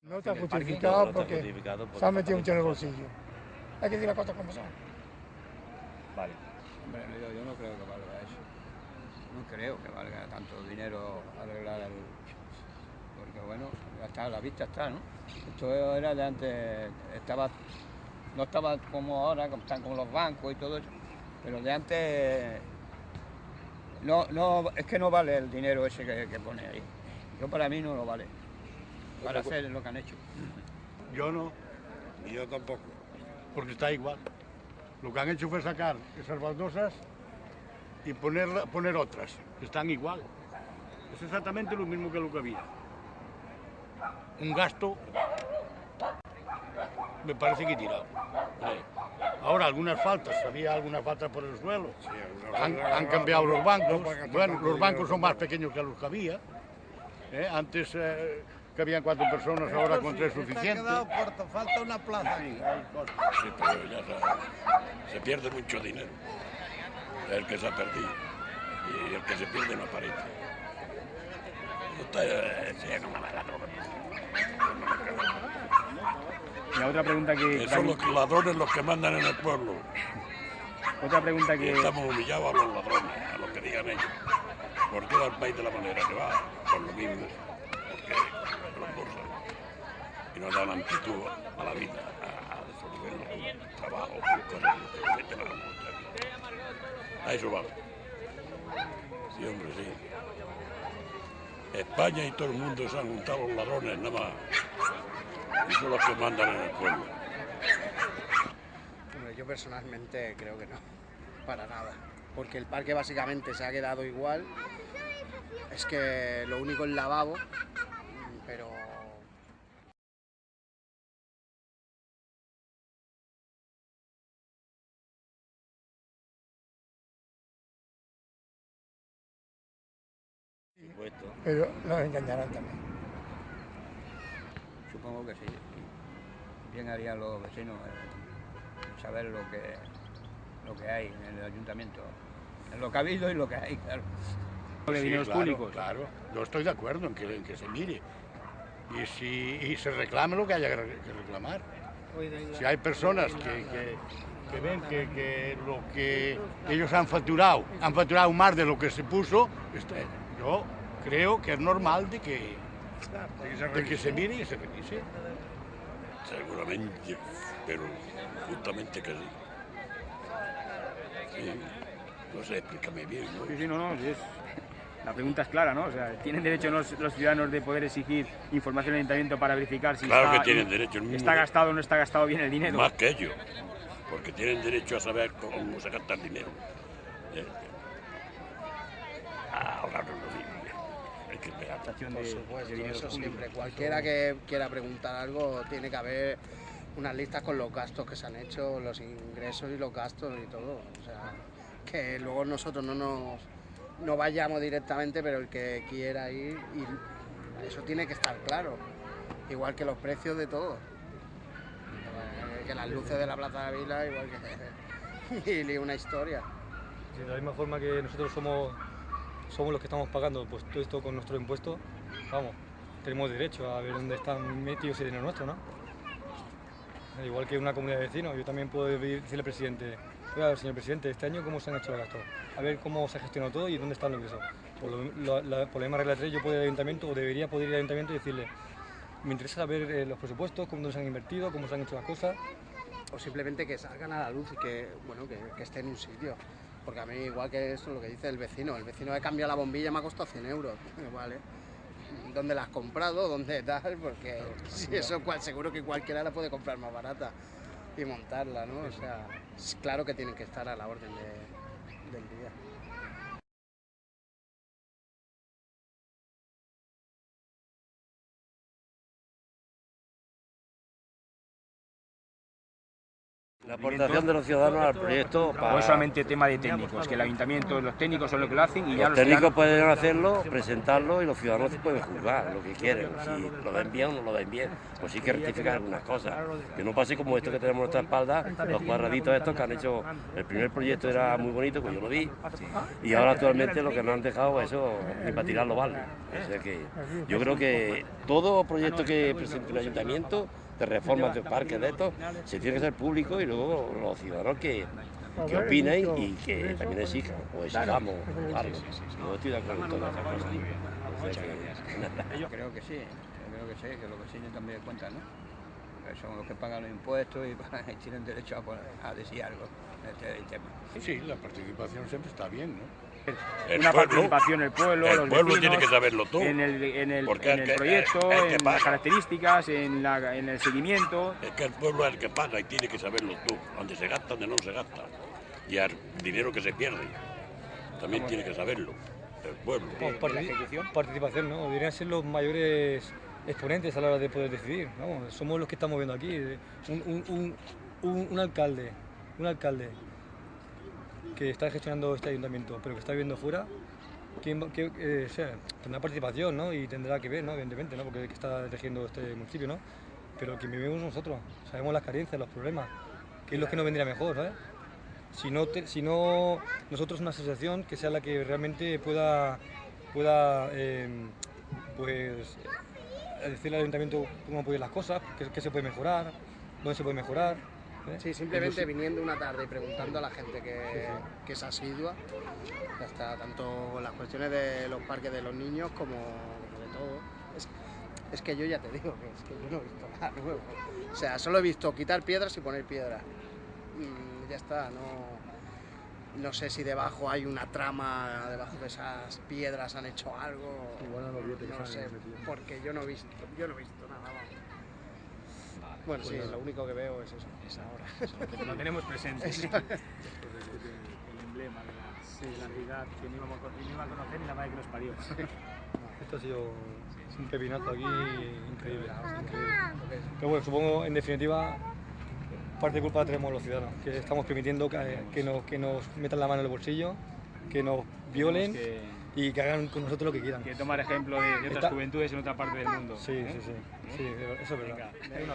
No está en el parking, justificado no porque está justificado se han metido mucho en el bolsillo. Hay que decir las cosas como son. Vale. Hombre, yo no creo que valga eso. No creo que valga tanto dinero arreglar el... Porque bueno, ya está, a la vista está, ¿no? Esto era de antes, no estaba como ahora, como están como los bancos y todo eso, pero de antes es que no vale el dinero ese que pone ahí. Yo para mí no lo vale, para hacer lo que han hecho. Yo no, Y yo tampoco. porque está igual. Lo que han hecho fue sacar esas baldosas y poner otras, que están igual. Es exactamente lo mismo que lo que había. Un gasto, me parece que tirado. Ahora algunas faltas, había algunas faltas por el suelo. Sí, Han cambiado los bancos. pagan Bueno, tanto los bancos dinero son más tampoco. pequeños que los que había. Antes que habían 4 personas, ahora con 3 suficientes. corto, falta una plaza ahí. Sí, pero ya se pierde mucho dinero. El que se ha perdido y el que se pierde no aparece. Y la otra pregunta que... Son los ladrones los que mandan en el pueblo. Otra pregunta Y que... estamos humillados a los ladrones, a lo que digan ellos. ¿Por qué va el país de la manera que va? Por lo mismo. Porque los bolsos. Y no dan amplitud a la vida, a resolver el trabajo, cosas que te van a mostrar. A eso vamos. Sí, hombre, sí. España y todo el mundo se han juntado los ladrones, nada más. Y son los que mandan en el pueblo. Hombre, yo personalmente creo que no, para nada. Porque el parque básicamente se ha quedado igual. Es que lo único es lavabo, pero... Pero nos engañarán también. Supongo que sí. Bien harían los vecinos en saber lo que hay en el ayuntamiento, en lo que ha habido y lo que hay, claro. Sobre dineros claro, públicos. Claro, yo estoy de acuerdo en que se mire. Y se reclame lo que haya que reclamar. Si hay personas que ven que lo que ellos han facturado más de lo que se puso, yo creo que es normal de que se mire y se revise. Seguramente, pero justamente que sí. Sí, no sé, explícame bien, ¿no? Sí, no, la pregunta es clara, ¿no? O sea, ¿tienen derecho los ciudadanos de poder exigir información al ayuntamiento para verificar si Claro que tienen derecho. está gastado o no está gastado bien el dinero? Más que ellos, porque tienen derecho a saber cómo se gasta el dinero. Ahora no lo digo. Hay que ver. Por supuesto, eso siempre. Cualquiera que quiera preguntar algo, tiene que haber unas listas con los gastos que se han hecho, los ingresos y los gastos y todo. O sea, que luego nosotros no vayamos directamente, pero el que quiera ir, y eso tiene que estar claro. Igual que los precios de todo. Que las luces de la Plaza de Vila, igual que y una historia. Sí, de la misma forma que nosotros somos los que estamos pagando pues todo esto con nuestros impuestos, vamos, tenemos derecho a ver dónde están metidos ese dinero nuestro, ¿no? Igual que una comunidad de vecinos, yo también puedo decirle al presidente, oiga, señor presidente, este año cómo se han hecho los gastos, a ver cómo se ha gestionado todo y dónde están los ingresos. Por la misma regla 3 yo puedo ir al ayuntamiento, o debería poder ir al ayuntamiento y decirle, me interesa saber los presupuestos, cómo se han invertido, cómo se han hecho las cosas. O simplemente que salgan a la luz y que, bueno, que esté en un sitio. Porque a mí, igual que eso, lo que dice el vecino he cambiado la bombilla, me ha costado 100 euros, ¿vale? ¿Dónde la has comprado? ¿Dónde tal? Porque si eso seguro que cualquiera la puede comprar más barata y montarla, ¿no? O sea, claro que tienen que estar a la orden del día. La aportación de los ciudadanos al proyecto para... ¿O es solamente tema de técnicos? Que el ayuntamiento, los técnicos son los que lo hacen y ya Los técnicos pueden hacerlo, presentarlo y los ciudadanos pueden juzgar lo que quieren. Si lo ven bien o no lo ven bien, pues sí que rectificar algunas cosas. Que no pase como esto que tenemos en nuestra espalda, los cuadraditos estos que han hecho. El primer proyecto era muy bonito, pues yo lo vi. Y ahora actualmente lo que nos han dejado, eso, ni para tirarlo vale. O sea que yo creo que todo proyecto que presente el ayuntamiento, de reformas de parques de estos, se tiene que ser público y luego los ciudadanos que opinen y que también exijan, o exijamos algo. Yo estoy de acuerdo en todas esas cosas. Yo creo que sí, que los vecinos también cuentan, ¿no? Que son los que pagan los impuestos y tienen derecho a decir algo de este tema. Sí, la participación siempre está bien, ¿no? Una participación el pueblo pueblo tiene vecinos, que saberlo todo. en el Porque el proyecto, el que en paga. las características, en el seguimiento. Es que el pueblo es el que paga y tiene que saberlo tú, dónde se gasta, dónde no se gasta. Y el dinero que se pierde, también tiene que saberlo, el pueblo. Participación, ¿no? Deberían ser los mayores exponentes a la hora de poder decidir, ¿no? Somos los que estamos viendo aquí. Un alcalde que está gestionando este ayuntamiento, pero que está viviendo fuera, tendrá participación, ¿no? Y tendrá que ver, ¿no? Evidentemente, ¿no? Porque el que está dirigiendo este municipio, ¿no? Pero que vivimos nosotros, sabemos las carencias, los problemas, qué es lo que nos vendría mejor, ¿sabes? Si no, nosotros una asociación que sea la que realmente pueda decirle al ayuntamiento cómo apoyar las cosas, qué se puede mejorar, dónde se puede mejorar. Sí, simplemente viniendo una tarde y preguntando a la gente que es asidua, ya está, tanto las cuestiones de los parques de los niños como de todo. Es que yo ya te digo que es que yo no he visto nada nuevo. O sea, solo he visto quitar piedras y poner piedras. Y ya está, no sé si debajo hay una trama, debajo de esas piedras han hecho algo. No lo sé, porque yo no he visto nada. Vamos. Bueno, sí, lo único que veo es eso. Es ahora. Lo tenemos presente. El emblema de la ciudad que no iba a conocer ni la madre que nos parió. Esto ha sido un pepinazo aquí increíble. Pero bueno, supongo, en definitiva, parte de culpa la tenemos los ciudadanos, que estamos permitiendo que nos metan la mano en el bolsillo, que nos violen y que hagan con nosotros lo que quieran. Que tomar ejemplo de otras juventudes en otra parte del mundo. Sí, eso es verdad. Venga.